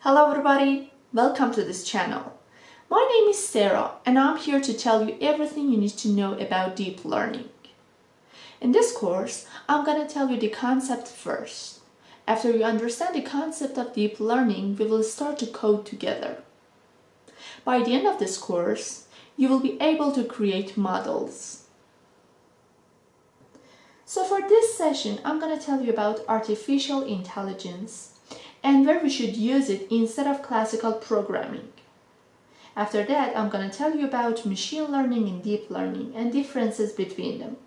Hello everybody, welcome to this channel. My name is Sarah and I'm here to tell you everything you need to know about deep learning. In this course, I'm going to tell you the concept first. After you understand the concept of deep learning, we will start to code together. By the end of this course, you will be able to create models. So for this session, I'm going to tell you about artificial intelligence and where we should use it instead of classical programming. After that, I'm going to tell you about machine learning and deep learning and differences between them.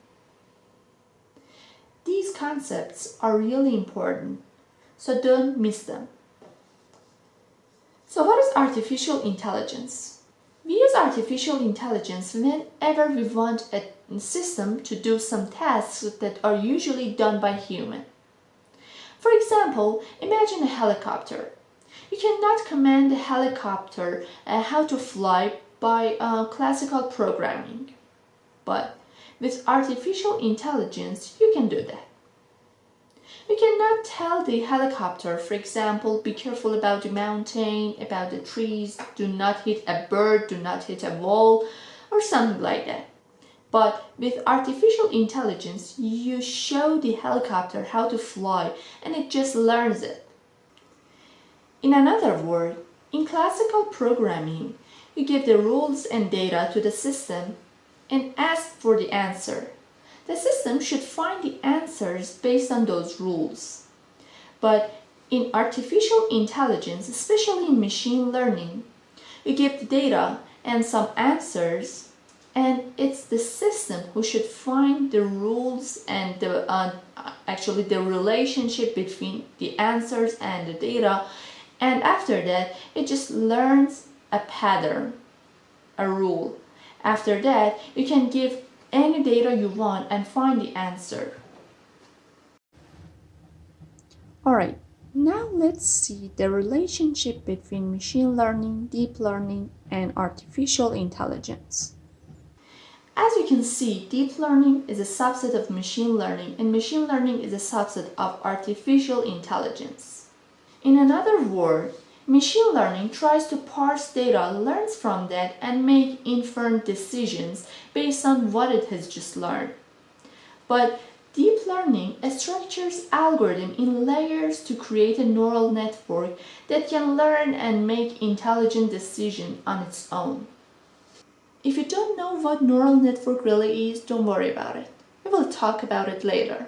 These concepts are really important, so don't miss them. So what is artificial intelligence? We use artificial intelligence whenever we want a system to do some tasks that are usually done by humans. For example, imagine a helicopter. You cannot command a helicopter how to fly by classical programming. But with artificial intelligence, you can do that. You cannot tell the helicopter, for example, be careful about the mountain, about the trees, do not hit a bird, do not hit a wall, or something like that. But with artificial intelligence, you show the helicopter how to fly and it just learns it. In another word, in classical programming, you give the rules and data to the system and ask for the answer. The system should find the answers based on those rules. But in artificial intelligence, especially in machine learning, you give the data and some answers, and it's the system who should find the rules and actually the relationship between the answers and the data. And after that, it just learns a pattern, a rule. After that, you can give any data you want and find the answer. Alright, now let's see the relationship between machine learning, deep learning, and artificial intelligence. As you can see, deep learning is a subset of machine learning, and machine learning is a subset of artificial intelligence. In another word, machine learning tries to parse data, learns from that, and make inferred decisions based on what it has just learned. But deep learning structures algorithms in layers to create a neural network that can learn and make intelligent decisions on its own. If you don't know what neural network really is, don't worry about it. We will talk about it later.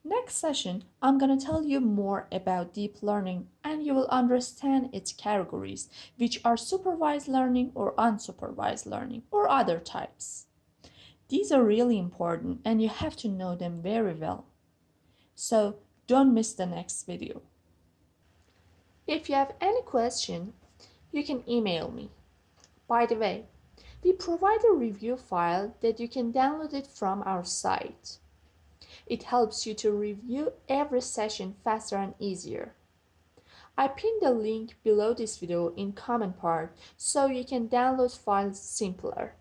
Next session, I'm going to tell you more about deep learning and you will understand its categories, which are supervised learning or unsupervised learning or other types. These are really important and you have to know them very well. So don't miss the next video. If you have any question, you can email me. By the way, we provide a review file that you can download it from our site. It helps you to review every session faster and easier. I pinned the link below this video in comment part so you can download files simpler.